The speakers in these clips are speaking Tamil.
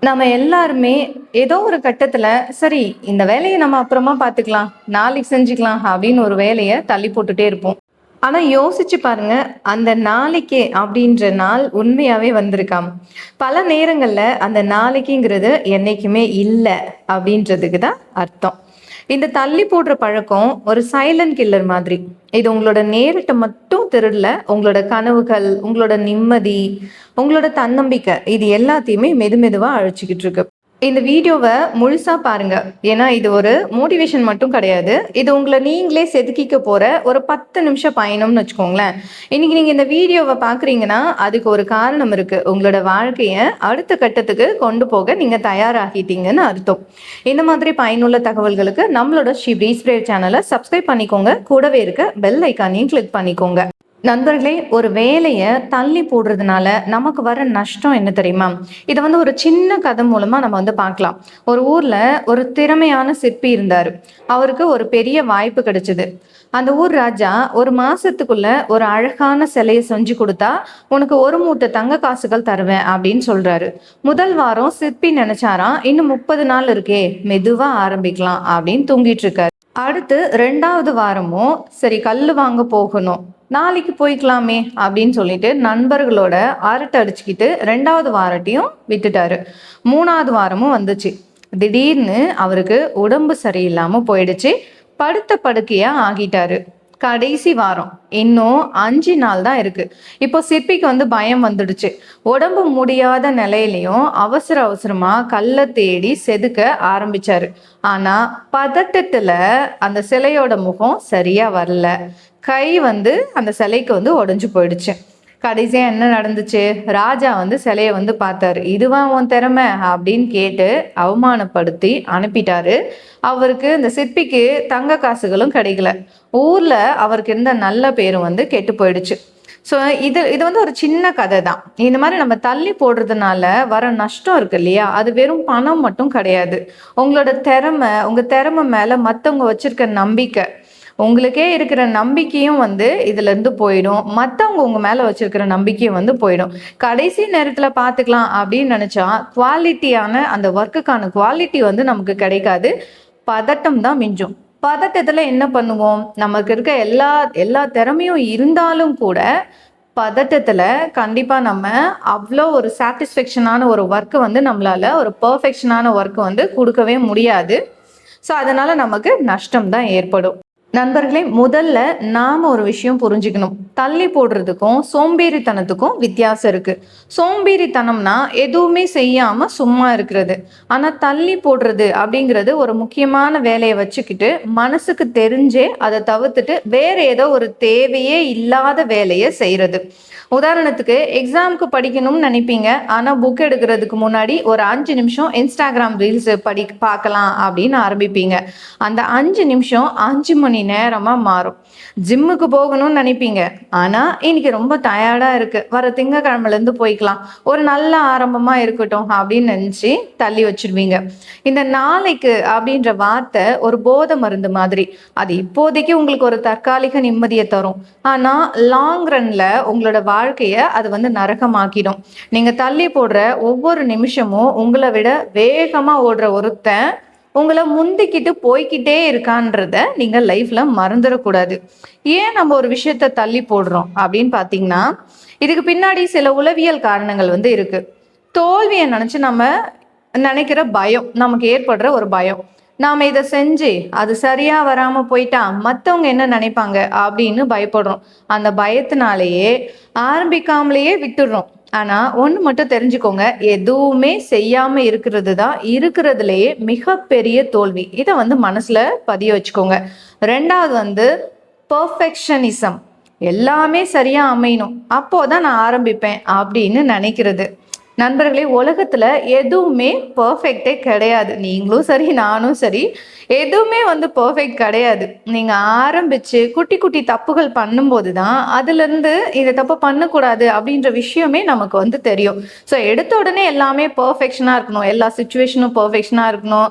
நம்ம எல்லாருமே ஏதோ ஒரு கட்டத்துல சரி இந்த வேலையை நம்ம அப்புறமா பார்த்துக்கலாம், நாளைக்கு செஞ்சுக்கலாம் அப்படின்னு ஒரு வேலையை தள்ளி போட்டுட்டே இருப்போம். ஆனா யோசிச்சு பாருங்க, அந்த நாளைக்கு அப்படின்ற நாள் உண்மையாவே வந்திருக்காம். பல நேரங்கள்ல அந்த நாளைக்குங்கிறது என்னைக்குமே இல்லை அப்படின்றதுக்கு தான் அர்த்தம். இந்த தள்ளி போடுற பழக்கம் ஒரு சைலண்ட் கில்லர் மாதிரி. இது உங்களோட நேரத்தை மட்டும் திருடல, உங்களோட கனவுகள், உங்களோட நிம்மதி, உங்களோட தன்னம்பிக்கை இது எல்லாத்தையுமே மெதுவா அழிச்சுக்கிட்டு இருக்கு. இந்த வீடியோவை முழுசா பாருங்க. ஏன்னா இது ஒரு மோட்டிவேஷன் மட்டும் கிடையாது. இது உங்களை நீங்களே செதுக்கிக்க போற ஒரு 10 நிமிஷம் பயணம்னு வச்சுக்கோங்களேன். இன்னைக்கு நீங்க இந்த வீடியோவை பாக்குறீங்கன்னா அதுக்கு ஒரு காரணம் இருக்கு. உங்களோட வாழ்க்கைய அடுத்த கட்டத்துக்கு கொண்டு போக நீங்க தயாராகிட்டீங்கன்னு அர்த்தம். இந்த மாதிரி பயனுள்ள தகவல்களுக்கு நம்மளோட ஸ்ரீ பிரீஸ்பிரேயர் சேனலை சப்ஸ்கிரைப் பண்ணிக்கோங்க. கூடவே இருக்க பெல் ஐக்கானையும் கிளிக் பண்ணிக்கோங்க. நண்பர்களே, ஒரு வேலையை தள்ளி போடுறதுனால நமக்கு வர நஷ்டம் என்ன தெரியுமா? இதை ஒரு சின்ன கதை மூலமா நம்ம பார்க்கலாம். ஒரு ஊர்ல ஒரு திறமையான சிற்பி இருந்தாரு. அவருக்கு ஒரு பெரிய வாய்ப்பு கிடைச்சது. அந்த ஊர் ராஜா ஒரு மாசத்துக்குள்ள ஒரு அழகான சிலையை செஞ்சு கொடுத்தா உனக்கு ஒரு மூட்டை தங்க காசுகள் தருவேன் அப்படின்னு சொல்றாரு. முதல் வாரம் சிற்பி நினைச்சாராம், இன்னும் 30 நாள் இருக்கே, மெதுவா ஆரம்பிக்கலாம் அப்படின்னு தூங்கிட்டு இருக்காரு. அடுத்து 2வது வாரமும் சரி கல் வாங்க போகணும், நாளைக்கு போய்க்கலாமே அப்படின்னு சொல்லிட்டு நண்பர்களோட அரட்டை அடிச்சுக்கிட்டு 2வது வாரத்தையும் விட்டுட்டாரு. 3வது வாரமும் வந்துச்சு. திடீர்னு அவருக்கு உடம்பு சரியில்லாம போயிடுச்சு. படுத்த படுக்கையா ஆகிட்டாரு. கடைசி வாரம் இன்னும் 5 நாள் தான் இருக்கு. இப்போ சிற்பிக்கு பயம் வந்துடுச்சு. உடம்பு முடியாத நிலையிலையும் அவசரமா கல்லை தேடி செதுக்க ஆரம்பிச்சாரு. ஆனா பதட்டத்துல அந்த சிலையோட முகம் சரியா வரல. கை அந்த சிலைக்கு உடைஞ்சு போயிடுச்சு. கடைசியா என்ன நடந்துச்சு? ராஜா சிலையை பார்த்தாரு. இதுவா உன் திறமை அப்படின்னு கேட்டு அவமானப்படுத்தி அனுப்பிட்டாரு. அவருக்கு இந்த சிற்பிக்கு தங்க காசுகளும் கிடைக்கல. ஊர்ல அவருக்கு இருந்த நல்ல பேரும் கெட்டு போயிடுச்சு. ஸோ இது ஒரு சின்ன கதை தான். இந்த மாதிரி நம்ம தள்ளி போடுறதுனால வர நஷ்டம் இருக்கு இல்லையா, அது வெறும் பணம் மட்டும் கிடையாது. உங்களோட திறமை, உங்க திறமை மேல மற்றவங்க வச்சிருக்க நம்பிக்கை, உங்களுக்கே இருக்கிற நம்பிக்கையும் இதுல இருந்து போயிடும். மற்றவங்க உங்க மேல வச்சிருக்கிற நம்பிக்கையும் போயிடும். கடைசி நேரத்துல பாத்துக்கலாம் அப்படின்னு நினைச்சா குவாலிட்டியான அந்த ஒர்க்குக்கான குவாலிட்டி நமக்கு கிடைக்காது. பதட்டம் தான் மிஞ்சும். பதட்டத்துல என்ன பண்ணுவோம்? நமக்கு இருக்க எல்லா திறமையும் இருந்தாலும் கூட பதட்டத்துல கண்டிப்பா நம்ம அவ்வளோ ஒரு சாட்டிஸ்ஃபேக்ஷனான ஒரு ஒர்க்கு நம்மளால ஒரு பர்ஃபெக்ஷனான ஒர்க்கு கொடுக்கவே முடியாது. ஸோ அதனால நமக்கு நஷ்டம் தான் ஏற்படும். நண்பர்களே, முதல்ல நாம ஒரு விஷயம் புரிஞ்சுக்கணும். தள்ளி போடுறதுக்கும் சோம்பேறித்தனத்துக்கும் வித்தியாசம் இருக்கு. சோம்பேறித்தனம்னா எதுவுமே செய்யாம சும்மா இருக்கிறது. ஆனா தள்ளி போடுறது அப்படிங்கிறது ஒரு முக்கியமான வேலையை வச்சுக்கிட்டு மனசுக்கு தெரிஞ்சே அதை தவிர்த்துட்டு வேற ஏதோ ஒரு தேவையே இல்லாத வேலையை செய்யறது. உதாரணத்துக்கு எக்ஸாமுக்கு படிக்கணும்னு நினைப்பீங்க. ஆனா புக் எடுக்கிறதுக்கு முன்னாடி ஒரு 5 நிமிஷம் இன்ஸ்டாகிராம் ரீல்ஸ் பார்க்கலாம் அப்படின்னு ஆரம்பிப்பீங்க. அந்த 5 நிமிஷம் 5 மணி நேரமா மாறும். ஜிம்முக்கு போகணும்னு நினைப்பீங்க. ஆனா இன்னைக்கு ரொம்ப டயர்டா இருக்கு, வர திங்கக்கிழமைல இருந்து போய்க்கலாம், ஒரு நல்ல ஆரம்பமா இருக்கட்டும் அப்படின்னு நினைச்சு தள்ளி வச்சிருவீங்க. இந்த நாளைக்கு அப்படின்ற வார்த்தை ஒரு போதை மருந்து மாதிரி. அது இப்போதைக்கு உங்களுக்கு ஒரு தற்காலிக நிம்மதியை தரும். ஆனா லாங் ரன்ல உங்களோட வாழ்க்கைய அது நரகமாக்கிடும். நீங்க தள்ளி போடுற ஒவ்வொரு நிமிஷமும் உங்களை விட வேகமா ஓடுற ஒருத்தன் உங்களை முந்திக்கிட்டு போய்கிட்டே இருக்கான்றத நீங்க லைஃப்ல மறந்துடக்கூடாது. ஏன் நம்ம ஒரு விஷயத்த தள்ளி போடுறோம் அப்படின்னு பாத்தீங்கன்னா, இதுக்கு பின்னாடி சில உளவியல் காரணங்கள் இருக்கு. தோல்வியை நினைச்சு நம்ம நினைக்கிற பயம், நமக்கு ஏற்படுற ஒரு பயம். நாம இதை செஞ்சு அது சரியா வராம போயிட்டா மற்றவங்க என்ன நினைப்பாங்க அப்படின்னு பயப்படுறோம். அந்த பயத்தினாலேயே ஆரம்பிக்காமலேயே விட்டுடுறோம். ஆனா ஒண்ணு மட்டும் தெரிஞ்சுக்கோங்க, எதுவுமே செய்யாம இருக்கிறது தான் இருக்கிறதுலயே மிகப்பெரிய தோல்வி. இதை மனசுல பதிய வச்சுக்கோங்க. 2வது பெர்ஃபெக்ஷனிசம். எல்லாமே சரியா அமையணும் அப்போதான் நான் ஆரம்பிப்பேன் அப்படின்னு நினைக்கிறது. நண்பர்களே, உலகத்துல எதுவுமே பர்ஃபெக்டே கிடையாது. நீங்களும் சரி நானும் சரி, எதுவுமே பர்ஃபெக்ட் கிடையாது. நீங்க ஆரம்பிச்சு குட்டி குட்டி தப்புகள் பண்ணும்போது தான் அதுல இருந்து இதை தப்பு பண்ணக்கூடாது அப்படின்ற விஷயமே நமக்கு தெரியும். ஸோ எடுத்த உடனே எல்லாமே பர்ஃபெக்ஷனா இருக்கணும், எல்லா சுச்சுவேஷனும் பர்ஃபெக்ஷனா இருக்கணும்,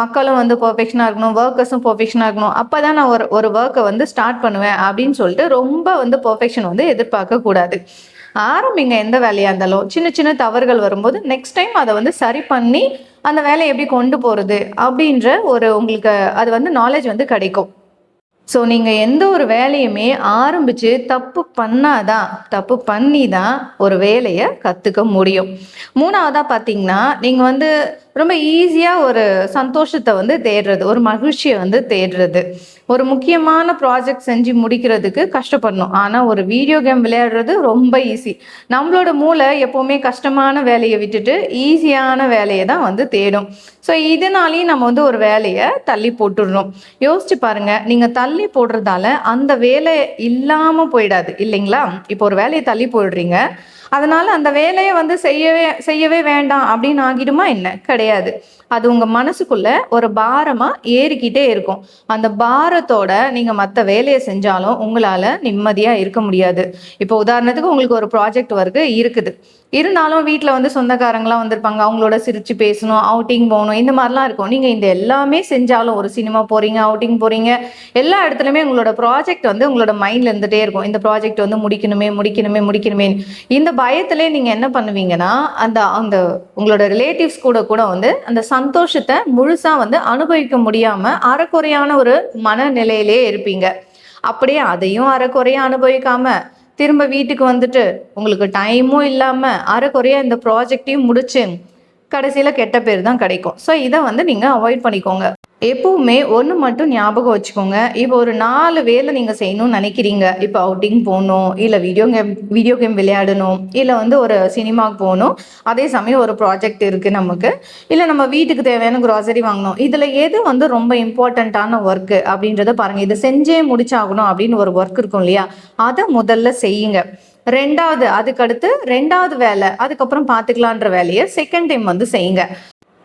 மக்களும் பர்ஃபெக்ஷனா இருக்கணும், ஒர்க்கர்ஸும் பர்ஃபெக்ஷனா இருக்கணும், அப்பதான் நான் ஒரு ஒர்க்கை ஸ்டார்ட் பண்ணுவேன் அப்படின்னு சொல்லிட்டு ரொம்ப பர்ஃபெக்ஷன் எதிர்பார்க்க கூடாது. ஆரம்பிங்க. எந்த வேலையா இருந்தாலும் சின்ன சின்ன தவறுகள் வரும்போது நெக்ஸ்ட் டைம் அதை வந்து சரி பண்ணி அந்த வேலையை எப்படி கொண்டு போறது அப்படின்ற ஒரு உங்களுக்கு அது வந்து நாலேஜ் வந்து கிடைக்கும். ஸோ நீங்கள் எந்த ஒரு வேலையுமே ஆரம்பித்து தப்பு பண்ணி தான் ஒரு வேலையை கற்றுக்க முடியும். மூணாவதாக பார்த்தீங்கன்னா, நீங்கள் வந்து ரொம்ப ஈஸியாக ஒரு சந்தோஷத்தை வந்து தேடுறது, ஒரு மகிழ்ச்சியை வந்து தேடுறது. ஒரு முக்கியமான ப்ராஜெக்ட் செஞ்சு முடிக்கிறதுக்கு கஷ்டப்படணும். ஆனால் ஒரு வீடியோ கேம் விளையாடுறது ரொம்ப ஈஸி. நம்மளோட மூளை எப்போவுமே கஷ்டமான வேலையை விட்டுட்டு ஈஸியான வேலையை தான் வந்து தேடும். ஸோ இதனாலேயும் நம்ம வந்து ஒரு வேலையை தள்ளி போட்டுடுறோம். யோசிச்சு பாருங்க, நீங்கள் தள்ளி போடுறதால அந்த வேலை இல்லாமல் போயிடாது இல்லைங்களா? இப்போ ஒரு வேலையை தள்ளி போடுறீங்க, அதனால அந்த வேலையை வந்து செய்யவே வேண்டாம் அப்படின்னு ஆகிடுமா என்ன? கிடையாது. அது உங்க மனசுக்குள்ள ஒரு பாரமா ஏறிக்கிட்டே இருக்கும். அந்த பாரத்தோட நீங்க மற்ற வேலையை செஞ்சாலும் உங்களால நிம்மதியா இருக்க முடியாது. இப்போ உதாரணத்துக்கு உங்களுக்கு ஒரு ப்ராஜெக்ட் ஒர்க் இருக்குது, இருந்தாலும் வீட்டில் வந்து சொந்தக்காரங்களாம் வந்திருப்பாங்க, அவங்களோட சிரிச்சு பேசணும், அவுட்டிங் போகணும், இந்த மாதிரிலாம் இருக்கும். நீங்கள் இந்த எல்லாமே செஞ்சாலும் ஒரு சினிமா போகிறீங்க, அவுட்டிங் போகிறீங்க, எல்லா இடத்துலையுமே உங்களோட ப்ராஜெக்ட் வந்து உங்களோட மைண்டில் இருந்துகிட்டே இருக்கும். இந்த ப்ராஜெக்ட் வந்து முடிக்கணுமே. இந்த பயத்திலே நீங்கள் என்ன பண்ணுவீங்கன்னா, அந்த அந்த உங்களோட ரிலேட்டிவ்ஸ் கூட வந்து அந்த சந்தோஷத்தை முழுசாக வந்து அனுபவிக்க முடியாமல் அறக்குறையான ஒரு மனநிலையிலே இருப்பீங்க. அப்படியே அதையும் அறக்குறையா அனுபவிக்காம திரும்ப வீட்டுக்கு வந்துட்டு உங்களுக்கு டைமும் இல்லாமல் அரைக்குறையா இந்த ப்ராஜெக்டையும் முடிச்சு கடைசியில் கெட்ட பேர் தான் கிடைக்கும். ஸோ இதை வந்து நீங்கள் அவாய்ட் பண்ணிக்கோங்க. எப்பவுமே ஒன்று மட்டும் ஞாபகம் வச்சுக்கோங்க. இப்போ ஒரு 4 வேலை நீங்கள் செய்யணும்னு நினைக்கிறீங்க. இப்போ அவுட்டிங் போகணும், இல்லை வீடியோ கேம் விளையாடணும், இல்லை வந்து ஒரு சினிமாவுக்கு போகணும், அதே சமயம் ஒரு ப்ராஜெக்ட் இருக்குது நமக்கு, இல்லை நம்ம வீட்டுக்கு தேவையான க்ராசரி வாங்கணும். இதில் எது வந்து ரொம்ப இம்பார்ட்டண்ட்டான ஒர்க்கு அப்படின்றத பாருங்கள். இதை செஞ்சே முடிச்சாகணும் அப்படின்னு ஒரு ஒர்க் இருக்கும் இல்லையா, அதை முதல்ல செய்யுங்க. அதுக்கடுத்து ரெண்டாவது வேலை, அதுக்கப்புறம் பார்த்துக்கலான்ற வேலையை செகண்ட் டைம் வந்து செய்யுங்க.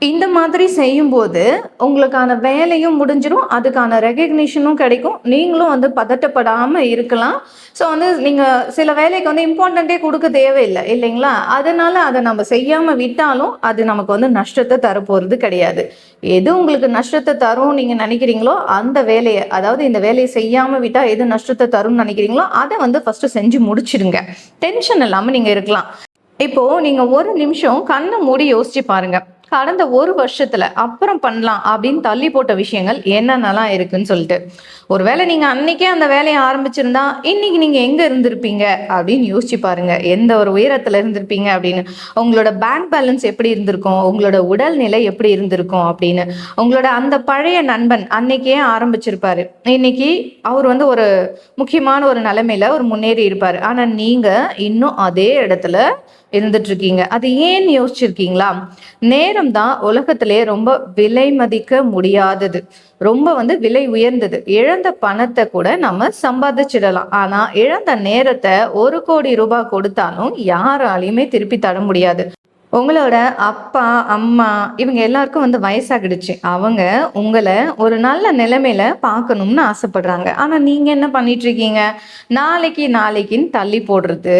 இந்த மாதிரி செய்யும்போது உங்களுக்கான வேலையும் முடிஞ்சிடும், அதுக்கான ரெகக்னிஷனும் கிடைக்கும், நீங்களும் வந்து பதட்டப்படாமல் இருக்கலாம். ஸோ வந்து நீங்கள் சில வேலைக்கு வந்து இம்பார்ட்டண்ட்டே கொடுக்க தேவையில்லை இல்லைங்களா? அதனால அதை நம்ம செய்யாமல் விட்டாலும் அது நமக்கு வந்து நஷ்டத்தை தரப்போகிறது கிடையாது. எது உங்களுக்கு நஷ்டத்தை தரும் நீங்கள் நினைக்கிறீங்களோ அந்த வேலையை, அதாவது இந்த வேலையை செய்யாமல் விட்டால் எது நஷ்டத்தை தரும்னு நினைக்கிறீங்களோ அதை வந்து ஃபஸ்ட்டு செஞ்சு முடிச்சிடுங்க. டென்ஷன் இல்லாமல் நீங்கள் இருக்கலாம். இப்போது நீங்கள் ஒரு நிமிஷம் கண்ணை மூடி யோசிச்சு பாருங்கள், கடந்த ஒரு வருஷத்துல அப்புறம் பண்ணலாம் அப்படின்னு தள்ளி போட்ட விஷயங்கள் என்னென்னலாம் இருக்குன்னு சொல்லிட்டு. ஒருவேளை நீங்க அன்னைக்கே அந்த வேலையை ஆரம்பிச்சிருந்தா இன்னைக்கு நீங்க எங்க இருந்திருப்பீங்க அப்படின்னு யோசிச்சு பாருங்க. எந்த ஒரு உயரத்துல இருந்திருப்பீங்க அப்படின்னு. உங்களோட பேங்க் பேலன்ஸ் எப்படி இருந்திருக்கும், உங்களோட உடல்நிலை எப்படி இருந்திருக்கும் அப்படின்னு. உங்களோட அந்த பழைய நண்பன் அன்னைக்கே ஆரம்பிச்சிருப்பாரு, இன்னைக்கு அவர் வந்து ஒரு முக்கியமான ஒரு நிலைமையில ஒரு முன்னேறி இருப்பாரு. ஆனா நீங்க இன்னும் அதே இடத்துல இருந்துட்டு இருக்கீங்க. அது ஏன் யோசிச்சிருக்கீங்களா? நேரம் தான் உலகத்திலே ரொம்ப விலை மதிக்க முடியாதது, ரொம்ப வந்து விலை உயர்ந்தது. இழந்த பணத்தை கூட நம்ம சம்பாதிச்சிடலாம், ஆனா இழந்த நேரத்தை 1,00,00,000 ரூபாய் கொடுத்தாலும் யாராலையுமே திருப்பி தர முடியாது. உங்களோட அப்பா அம்மா இவங்க எல்லாருக்கும் வந்து வயசாகிடுச்சு, அவங்க உங்களை ஒரு நல்ல நிலைமையில பார்க்கணும்னு ஆசைப்படுறாங்க. ஆனா நீங்க என்ன பண்ணிட்டு இருக்கீங்க? நாளைக்குன்னு தள்ளி போடுறது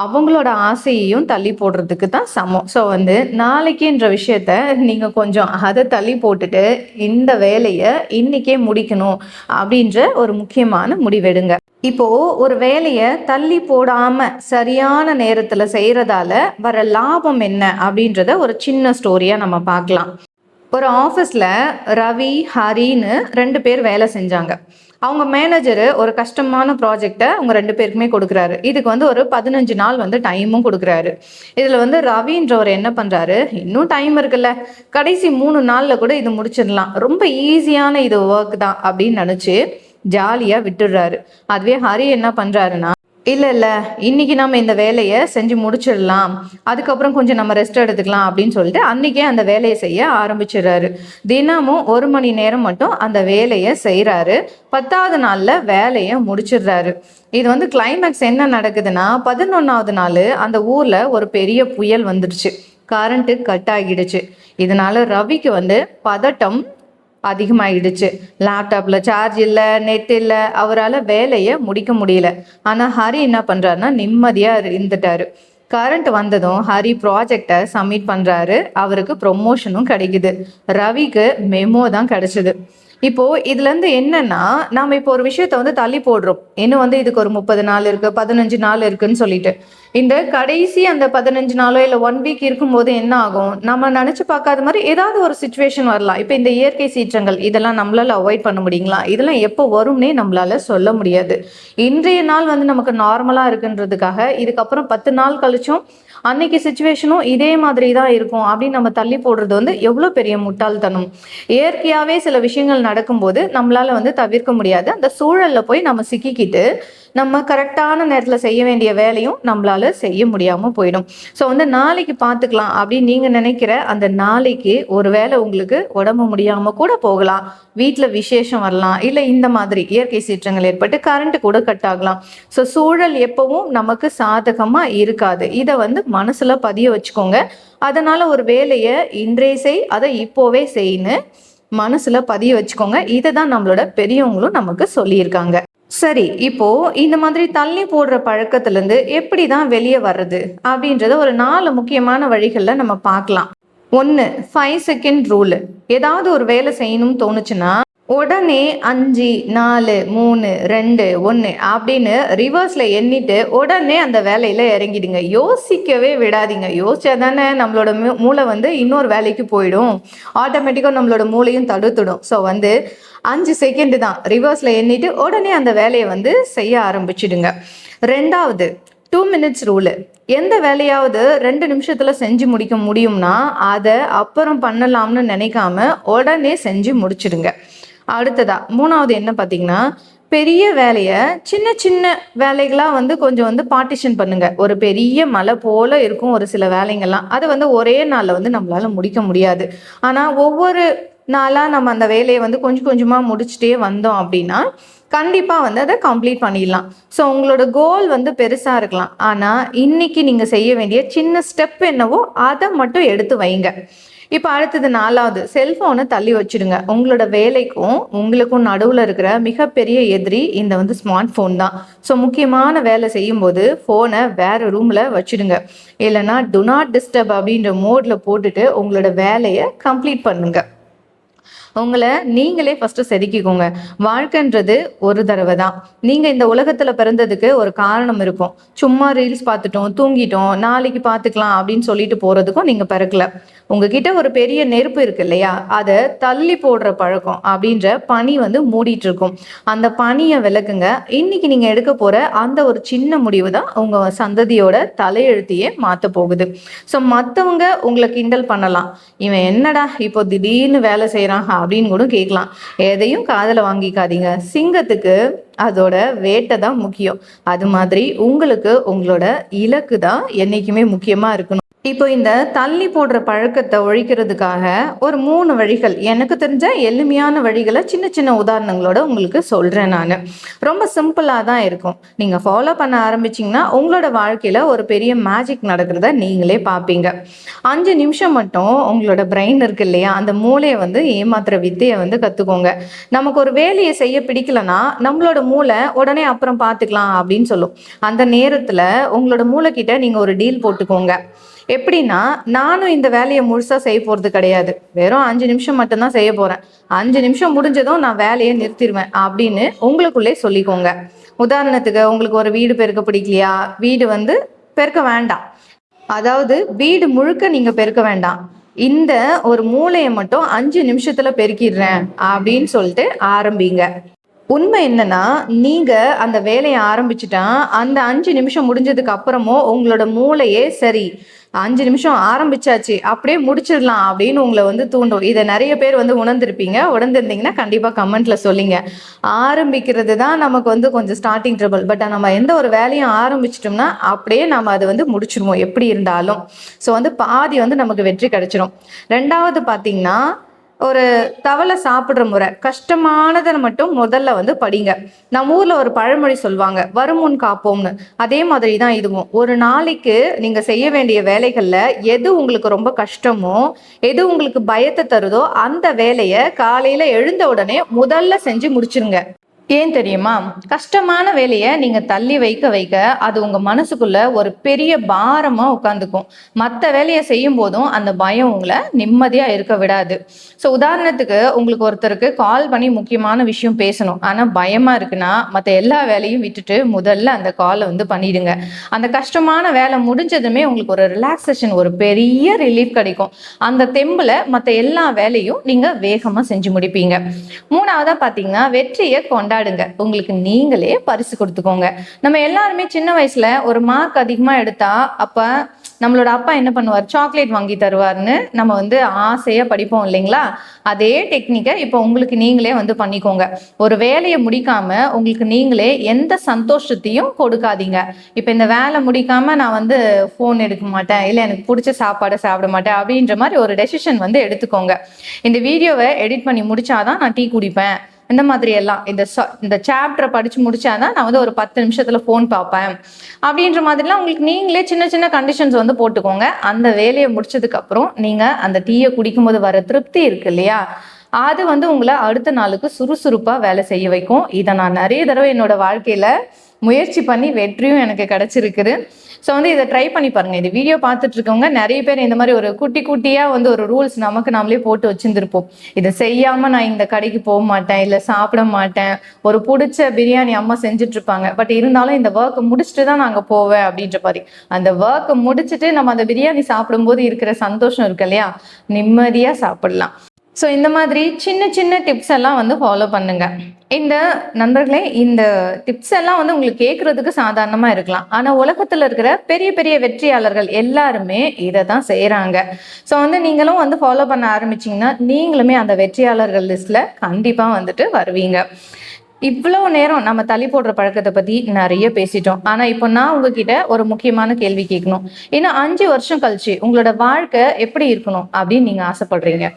அவங்களோட ஆசையையும் தள்ளி போடுறதுக்கு தான் சமம். ஸோ வந்து நாளைக்குன்ற விஷயத்த நீங்க கொஞ்சம் அதை தள்ளி போட்டுட்டு இந்த வேலையை இன்னைக்கே முடிக்கணும் அப்படின்ற ஒரு முக்கியமான முடிவெடுங்க. இப்போ ஒரு வேலையை தள்ளி போடாம சரியான நேரத்துல செய்யறதால வர லாபம் என்ன அப்படின்றத ஒரு சின்ன ஸ்டோரியா நம்ம பார்க்கலாம். ஒரு ஆஃபீஸ்ல ரவி ஹரின்னு 2 பேர் வேலை செஞ்சாங்க. அவங்க மேனேஜரு ஒரு கஷ்டமான ப்ராஜெக்டை அவங்க 2 பேருக்குமே கொடுக்குறாரு. இதுக்கு வந்து ஒரு 15 நாள் வந்து டைமும் கொடுக்குறாரு. இதில் வந்து ரவின்றவர் என்ன பண்ணுறாரு, இன்னும் டைம் இருக்குல்ல, கடைசி 3 நாளில் கூட இது முடிச்சிடலாம், ரொம்ப ஈஸியான இது ஒர்க் தான் அப்படின்னு நினச்சி ஜாலியாக விட்டுடுறாரு. அதுவே ஹரி என்ன பண்ணுறாருன்னா, இல்லை இன்னைக்கு நம்ம இந்த வேலையை செஞ்சு முடிச்சிடலாம், அதுக்கப்புறம் கொஞ்சம் நம்ம ரெஸ்ட் எடுத்துக்கலாம் அப்படின்னு சொல்லிட்டு அன்னைக்கே அந்த வேலையை செய்ய ஆரம்பிச்சிடுறாரு. தினமும் 1 மணி நேரம் மட்டும் அந்த வேலையை செய்கிறாரு. 10வது நாளில் வேலையை முடிச்சிடுறாரு. இது வந்து கிளைமேக்ஸ் என்ன நடக்குதுன்னா, 11வது நாள் அந்த ஊரில் ஒரு பெரிய புயல் வந்துடுச்சு, கரண்ட்டு கட் ஆகிடுச்சு. இதனால ரவிக்கு வந்து பதட்டம் அதிகமாகிடுச்சு. லேப்டாப்ல சார்ஜ் இல்லை, நெட் இல்லை, அவரால் வேலையை முடிக்க முடியல. ஆனால் ஹரி என்ன பண்ணுறாருன்னா நிம்மதியாக இருந்துட்டாரு. கரண்ட் வந்ததும் ஹரி ப்ராஜெக்டை சப்மிட் பண்ணுறாரு. அவருக்கு ப்ரொமோஷனும் கிடைக்குது. ரவிக்கு மெமோ தான் கிடைச்சிது. இப்போ இதுலேருந்து என்னன்னா, நாம இப்போ ஒரு விஷயத்த வந்து தள்ளி போடுறோம். இன்னும் வந்து இதுக்கு ஒரு 30 நாள் இருக்கு, 15 நாள் இருக்குன்னு சொல்லிட்டு. இந்த கடைசி அந்த 15 நாளோ இல்ல 1 வீக் இருக்கும்போது என்ன ஆகும்? நம்ம நெனச்சு பார்க்காத மாரி ஏதாவது ஒரு சிச்சுவேஷன் வரலாம். இப்ப இந்த இயற்கை சீற்றங்கள் இதெல்லாம் நம்மளால அவாய்ட் பண்ண முடியுங்களா? இதெல்லாம் எப்போ வரும்னே நம்மளால சொல்ல முடியாது. இன்றைய நாள் வந்து நமக்கு நார்மலா இருக்குன்றதுக்காக, இதுக்கப்புறம் 10 நாள் கழிச்சும் அன்னைக்கு சிச்சுவேஷனும் இதே மாதிரி தான் இருக்கும் அப்படின்னு நம்ம தள்ளி போடுறது வந்து எவ்வளோ பெரிய முட்டாள்தனம். இயற்கையாவே சில விஷயங்கள் நடக்கும்போது நம்மளால வந்து தவிர்க்க முடியாது. அந்த சூழல்ல போய் நம்ம சிக்கிக்கிட்டு நம்ம கரெக்டான நேரத்துல செய்ய வேண்டிய வேலையும் நம்மளால செய்ய முடியாம போயிடும். ஸோ வந்து நாளைக்கு பார்த்துக்கலாம் அப்படின்னு நீங்க நினைக்கிற அந்த நாளைக்கு ஒருவேளை உங்களுக்கு உடம்பு முடியாம கூட போகலாம். வீட்ல விசேஷம் வரலாம். இல்ல இந்த மாதிரி இயற்கை சீற்றங்கள் ஏற்பட்டு கரண்ட் கூட கட் ஆகலாம். ஸோ சூழல் எப்பவும் நமக்கு சாதகமா இருக்காது. இதை வந்து மனசுல பதிய வச்சுக்கோங்க. அதனால ஒரு வேலையை இன்றே செய், அதை இப்போவே செய்யுன்னு மனசுல பதிய வச்சுக்கோங்க. இதை தான் நம்மளோட பெரியவங்களும் நமக்கு சொல்லியிருக்காங்க. சரி, இப்போ இந்த மாதிரி தள்ளி போடுற பழக்கத்துல இருந்து எப்படிதான் வெளியே வர்றது அப்படின்றத ஒரு 4 முக்கியமான வழிகள்ல நம்ம பார்க்கலாம். 1, 5 செகண்ட் ரூல். ஏதாவது ஒரு வேலை செய்யணும்னு தோணுச்சுன்னா உடனே 5, 4, 3, 2, 1 அப்படின்னு ரிவர்ஸ்ல எண்ணிட்டு உடனே அந்த வேலையில இறங்கிடுங்க. யோசிக்கவே விடாதீங்க. யோசிச்சா தானே நம்மளோட மூளை வந்து இன்னொரு வேலைக்கு போயிடும். ஆட்டோமேட்டிக்காக நம்மளோட மூளையும் தடுத்துடும். ஸோ வந்து 5 செகண்ட் தான் ரிவர்ஸ்ல எண்ணிட்டு உடனே அந்த வேலையை வந்து செய்ய ஆரம்பிச்சிடுங்க. 2வது 2 மினிட்ஸ் ரூலு. எந்த வேலையாவது 2 நிமிஷத்துல செஞ்சு முடிக்க முடியும்னா அதை அப்புறம் பண்ணலாம்னு நினைக்காம உடனே செஞ்சு முடிச்சிடுங்க. அடுத்ததா 3வது என்ன பார்த்தீங்கன்னா, பெரிய வேலையை சின்ன சின்ன வேலைகளாக வந்து கொஞ்சம் வந்து பார்ட்டிஷன் பண்ணுங்க. ஒரு பெரிய மலை போல இருக்கும் ஒரு சில வேலைங்கள்லாம். அதை வந்து ஒரே நாளில் வந்து நம்மளால முடிக்க முடியாது. ஆனால் ஒவ்வொரு நாளாக நம்ம அந்த வேலையை வந்து கொஞ்சம் கொஞ்சமாக முடிச்சுட்டே வந்தோம் அப்படின்னா கண்டிப்பாக வந்து அதை கம்ப்ளீட் பண்ணிடலாம். ஸோ உங்களோட கோல் வந்து பெருசாக இருக்கலாம். ஆனால் இன்னைக்கு நீங்கள் செய்ய வேண்டிய சின்ன ஸ்டெப் என்னவோ அதை மட்டும் எடுத்து வைங்க. இப்போ அடுத்தது 4வது, செல்ஃபோனை தள்ளி வச்சிடுங்க. உங்களோட வேலைக்கும் உங்களுக்கும் நடுவில் இருக்கிற மிகப்பெரிய எதிரி இந்த வந்து ஸ்மார்ட் ஃபோன் தான். ஸோ முக்கியமான வேலை செய்யும்போது ஃபோனை வேற ரூமில் வச்சிடுங்க. இல்லைன்னா டு நாட் டிஸ்டர்ப் அப்படின்ற மோடில் போட்டுட்டு உங்களோட வேலையை கம்ப்ளீட் பண்ணுங்க. உங்களை நீங்களே ஃபர்ஸ்ட் செதுக்கிக்கோங்க. வாழ்க்கைன்றது ஒரு தடவை தான். நீங்க இந்த உலகத்துல பிறந்ததுக்கு ஒரு காரணம் இருக்கும். சும்மா ரீல்ஸ் பார்த்துட்டோம், தூங்கிட்டோம், நாளைக்கு பார்த்துக்கலாம் அப்படின்னு சொல்லிட்டு போறதுக்கும் நீங்க பிறக்கல. உங்ககிட்ட ஒரு பெரிய நெருப்பு இருக்கு இல்லையா, அதை தள்ளி போடுற பழக்கம் அப்படின்ற பனி வந்து மூடிட்டு இருக்கும். அந்த பனியை விளக்குங்க. இன்னைக்கு நீங்க எடுக்க போற அந்த ஒரு சின்ன முடிவு தான் உங்க சந்ததியோட தலையெழுத்தையே மாத்த போகுது. ஸோ மற்றவங்க உங்களை கிண்டல் பண்ணலாம். இவன் என்னடா இப்போ திடீர்னு வேலை செய்யறான் அப்படின்னு கூட கேட்கலாம். எதையும் காதுல வாங்கிக்காதீங்க. சிங்கத்துக்கு அதோட வேட்டை தான் முக்கியம். அது மாதிரி உங்களுக்கு உங்களோட இலக்கு தான் என்னைக்குமே முக்கியமா இருக்கணும். இப்போ இந்த தள்ளி போடுற பழக்கத்தை ஒழிக்கிறதுக்காக ஒரு 3 வழிகள், எனக்கு தெரிஞ்ச எளிமையான வழிகளை சின்ன சின்ன உதாரணங்களோட உங்களுக்கு சொல்றேன். நான் ரொம்ப சிம்பிளாக தான் இருக்கும். நீங்க ஃபாலோ பண்ண ஆரம்பிச்சிங்கன்னா உங்களோட வாழ்க்கையில ஒரு பெரிய மேஜிக் நடக்கிறத நீங்களே பார்ப்பீங்க. 5 நிமிஷம் மட்டும் உங்களோட பிரெயின் இருக்கு இல்லையா, அந்த மூளையை வந்து ஏமாத்துற வித்தையை வந்து கத்துக்கோங்க. நமக்கு ஒரு வேலையை செய்ய பிடிக்கலன்னா நம்மளோட மூளை உடனே அப்புறம் பார்த்துக்கலாம் அப்படின்னு சொல்லும். அந்த நேரத்துல உங்களோட மூளை கிட்ட நீங்க ஒரு டீல் போட்டுக்கோங்க. எப்படின்னா, நானும் இந்த வேலையை முழுசா செய்ய போறது கிடையாது, வெறும் 5 நிமிஷம் மட்டும்தான் செய்ய போறேன், 5 நிமிஷம் முடிஞ்சதும் நான் வேலையை நிறுத்திடுவேன் அப்படின்னு உங்களுக்குள்ளே சொல்லிக்கோங்க. உதாரணத்துக்கு, உங்களுக்கு ஒரு வீடு பெருக்க பிடிக்கலையா, வீடு வந்து பெருக்க வேண்டாம், அதாவது வீடு முழுக்க நீங்க பெருக்க வேண்டாம், இந்த ஒரு மூலையை மட்டும் 5 நிமிஷத்துல பெருக்கிடுறேன் அப்படின்னு சொல்லிட்டு ஆரம்பிங்க. உண்மை என்னன்னா, நீங்க அந்த வேலையை ஆரம்பிச்சுட்டா அந்த 5 நிமிஷம் முடிஞ்சதுக்கு அப்புறமும் உங்களோட மூளையே சரி 5 நிமிஷம் ஆரம்பிச்சாச்சு அப்படியே முடிச்சிடலாம் அப்படின்னு உங்களை வந்து தூண்டும். இதை நிறைய பேர் வந்து உணர்ந்திருந்தீங்கன்னா கண்டிப்பா கமெண்ட்ல சொல்லிங்க. ஆரம்பிக்கிறது தான் நமக்கு வந்து கொஞ்சம் ஸ்டார்டிங் ட்ரபிள். பட் நம்ம எந்த ஒரு வேலையும் ஆரம்பிச்சிட்டோம்னா அப்படியே நம்ம அதை வந்து முடிச்சிருவோம் எப்படி இருந்தாலும். ஸோ வந்து பாதி வந்து நமக்கு வெற்றி கிடைச்சிரும். 2வது பார்த்தீங்கன்னா, ஒரு தவளை சாப்பிட்ற முறை, கஷ்டமானதை மட்டும் முதல்ல வந்து படிங்க. நம்ம ஊர்ல ஒரு பழமொழி சொல்லுவாங்க, வருமுன் காப்போம்னு. அதே மாதிரி தான் இதுவும். ஒரு நாளைக்கு நீங்க செய்ய வேண்டிய வேலைகள்ல எது உங்களுக்கு ரொம்ப கஷ்டமோ, எது உங்களுக்கு பயத்தை தருதோ அந்த வேலையை காலையில எழுந்த உடனே முதல்ல செஞ்சு முடிச்சிருங்க. ஏன் தெரியுமா? கஷ்டமான வேலைய நீங்க தள்ளி வைக்க வைக்க, அது உங்க மனசுக்குள்ள ஒரு பெரிய பாரமா உட்காந்துக்கும். மத்த வேலைய செய்யும்போதும் அந்த பயம் உங்கள நிம்மதியா இருக்க விடாது. உதாரணத்துக்கு உங்களுக்கு ஒருத்தருக்கு கால் பண்ணி முக்கியமான விஷயம் பேசணும். ஆனா பயமா இருக்குன்னா, மத்த எல்லா வேலையும் விட்டுட்டு முதல்ல அந்த கால பண்ணிடுங்க. அந்த கஷ்டமான வேலை முடிஞ்சதுமே உங்களுக்கு ஒரு ரிலாக்சேஷன், ஒரு பெரிய ரிலீஃப் கிடைக்கும். அந்த தெம்புல மத்த எல்லா வேலையும் நீங்க வேகமா செஞ்சு முடிப்பீங்க. 3வதா பார்த்தீங்கன்னா, வெற்றிய கொண்டாடுங்க. உங்களுக்கு நீங்களே பரிசு கொடுத்துக்கோங்க. நம்ம எல்லாருமே சின்ன வயசுல ஒரு மார்க் அதிகமா எடுத்தா, அப்ப நம்மளோட அப்பா என்ன பண்ணுவார்? சாக்லேட் வாங்கி தருவார்ன்னு நம்ம ஆசையா படிப்போம் இல்லைங்களா? அதே டெக்னிக்க இப்போ உங்களுக்கு நீங்களே பண்ணிக்கோங்க. ஒரு வேலைய முடிக்காம உங்களுக்கு நீங்களே எந்த சந்தோஷத்தையும் கொடுக்காதீங்க. இப்ப இந்த வேலை முடிக்காம நான் ஃபோன் எடுக்க மாட்டேன், இல்ல எனக்கு புடிச்ச சாப்பாட சாப்பிட மாட்டேன் அப்படின்ற மாரி ஒரு டெசிஷன் எடுத்துக்கோங்க. இந்த வீடியோவ எடிட் பண்ணி முடிச்சாதான் நான் டீ குடிப்பேன். இந்த மாதிரி எல்லாம் இந்த சாப்டரை படிச்சு முடிச்சாதான் நான் ஒரு 10 நிமிஷத்துல ஃபோன் பார்ப்பேன் அப்படின்ற மாதிரிலாம் உங்களுக்கு நீங்களே சின்ன சின்ன கண்டிஷன்ஸ் போட்டுக்கோங்க. அந்த வேலையை முடிச்சதுக்கு அப்புறம் நீங்க அந்த டீயை குடிக்கும்போது வர திருப்தி இருக்கு இல்லையா, அது உங்களை அடுத்த நாளுக்கு சுறுசுறுப்பா வேலை செய்ய வைக்கும். இதை நான் நிறைய தடவை என்னோட வாழ்க்கையில முயற்சி பண்ணி வெற்றியும் எனக்கு கிடைச்சிருக்குது. இதை ட்ரை பண்ணி பாருங்க. இந்த வீடியோ பார்த்துட்டு இருக்கவங்க நிறைய பேர் இந்த மாதிரி ஒரு குட்டி குட்டியா ஒரு ரூல்ஸ் நமக்கு நாமளே போட்டு வச்சிருந்திருப்போம். இதை செய்யாம நான் இந்த கடைக்கு போக மாட்டேன், இல்லை சாப்பிட மாட்டேன். ஒரு பிடிச்ச பிரியாணி அம்மா செஞ்சுட்டு இருப்பாங்க, பட் இருந்தாலும் இந்த ஒர்க்கை முடிச்சுட்டு தான் நாங்கள் போவேன் அப்படின்ற மாதிரி. அந்த ஒர்க்கை முடிச்சுட்டு நம்ம அந்த பிரியாணி சாப்பிடும்போது இருக்கிற சந்தோஷம் இருக்கு இல்லையா, நிம்மதியா சாப்பிடலாம். இந்த மாதிரி சின்ன சின்ன டிப்ஸ் எல்லாம் ஃபாலோ பண்ணுங்க. இந்த நண்பர்களே, இந்த டிப்ஸ் எல்லாம் உங்களுக்கு கேட்கறதுக்கு சாதாரணமா இருக்கலாம். ஆனா உலகத்துல இருக்கிற பெரிய பெரிய வெற்றியாளர்கள் எல்லாருமே இதை தான் செய்யறாங்க. நீங்களும் ஃபாலோ பண்ண ஆரம்பிச்சீங்கன்னா நீங்களுமே அந்த வெற்றியாளர்கள் லிஸ்ட்ல கண்டிப்பா வருவீங்க. இவ்வளவு நேரம் நம்ம தள்ளி போடுற பழக்கத்தை பத்தி நிறைய பேசிட்டோம். ஆனா இப்போ நான் உங்ககிட்ட ஒரு முக்கியமான கேள்வி கேட்கணும். இன்னும் 5 வருஷம் கழிச்சு உங்களோட வாழ்க்கை எப்படி இருக்கணும் அப்படின்னு நீங்க ஆசைப்படுறீங்க?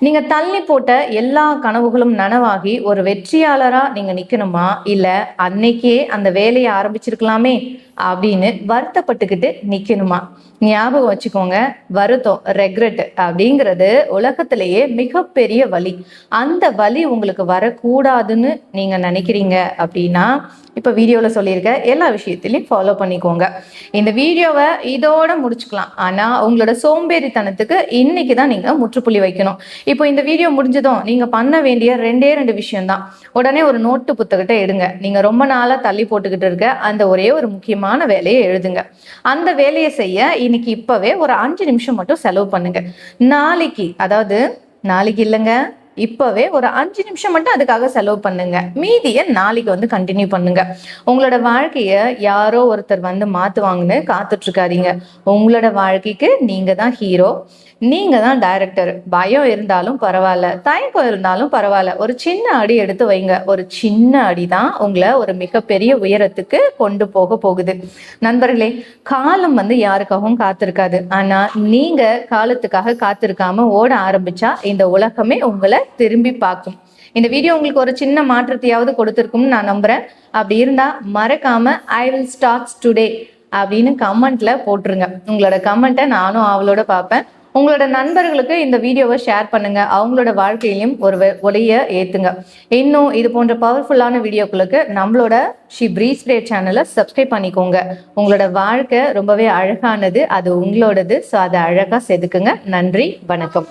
நீங்க தள்ளி போட்ட எல்லா கனவுகளும் நனவாகி ஒரு வெற்றியாளரா நீங்க நிக்கணுமா, இல்ல அன்னைக்கே அந்த வேலையை ஆரம்பிச்சிருக்கலாமே அப்படின்னு வருத்தப்பட்டுக்கிட்டு நிக்கணுமா? ஞாபகம் வச்சுக்கோங்க, வருத்தம், ரெக்ரெட் அப்படிங்கிறது உலகத்திலேயே மிகப்பெரிய வலி. அந்த வலி உங்களுக்கு வரக்கூடாதுன்னு நீங்க நினைக்கிறீங்க அப்படின்னா இப்ப வீடியோல சொல்லியிருக்க எல்லா விஷயத்திலையும் ஃபாலோ பண்ணிக்கோங்க. இந்த வீடியோவை இதோட முடிச்சுக்கலாம். ஆனா உங்களோட சோம்பேறித்தனத்துக்கு இன்னைக்கு தான் நீங்க முற்றுப்புள்ளி வைக்கணும். இப்போ இந்த வீடியோ முடிஞ்சதும் நீங்க பண்ண வேண்டிய 2 விஷயம் தான். உடனே ஒரு நோட்டு புத்தகத்தை எடுங்க. நீங்க ரொம்ப நாளா தள்ளி போட்டுக்கிட்டு இருக்க அந்த ஒரே ஒரு முக்கியமான வேலையை எழுதுங்க. அந்த வேலையை செய்ய இன்னைக்கு இப்பவே ஒரு 5 நிமிஷம் மட்டும் செலவு பண்ணுங்க. நாளைக்கு, அதாவது நாளைக்கு இல்லைங்க, இப்பவே ஒரு 5 நிமிஷம் மட்டும் அதுக்காக செலவு பண்ணுங்க. மீதியை நாளைக்கு கண்டினியூ பண்ணுங்க. உங்களோட வாழ்க்கைய யாரோ ஒருத்தர் மாத்துவாங்கன்னு காத்துட்டு இருக்காதீங்க. உங்களோட வாழ்க்கைக்கு நீங்க தான் ஹீரோ, நீங்க தான் டைரக்டர். பயம் இருந்தாலும் பரவாயில்ல, தயக்கம் இருந்தாலும் பரவாயில்ல, ஒரு சின்ன அடி எடுத்து வைங்க. ஒரு சின்ன அடி தான் உங்களை ஒரு மிகப்பெரிய உயரத்துக்கு கொண்டு போக போகுது. நண்பர்களே, காலம் யாருக்காகவும் காத்திருக்காது. ஆனா நீங்க காலத்துக்காக காத்திருக்காம ஓட ஆரம்பிச்சா இந்த உலகமே உங்களை திரும்பி பார்க்கும். இந்த வீடியோ உங்களுக்கு ஒரு சின்ன மாற்றத்தையாவது கொடுத்திருக்கும்னு நான் நம்புறேன். அப்படி இருந்தா மறக்காம ஐ வில் ஸ்டார்ட் டுடே அப்படின்னு கமெண்ட்ல போட்டுருங்க. உங்களோட கமெண்ட்டை நானும் அவளோட பார்ப்பேன். உங்களோட நண்பர்களுக்கு இந்த வீடியோவை ஷேர் பண்ணுங்க. அவங்களோட வாழ்க்கையிலையும் ஒரு ஒளிய ஏத்துங்க. இன்னும் இது போன்ற பவர்ஃபுல்லான வீடியோக்களுக்கு நம்மளோட ஷி பிரீத்ஸ் கிரேட் சேனலை சப்ஸ்கிரைப் பண்ணிக்கோங்க. உங்களோட வாழ்க்கை ரொம்பவே அழகானது, அது உங்களோடது. அதை அழகா செதுக்குங்க. நன்றி, வணக்கம்.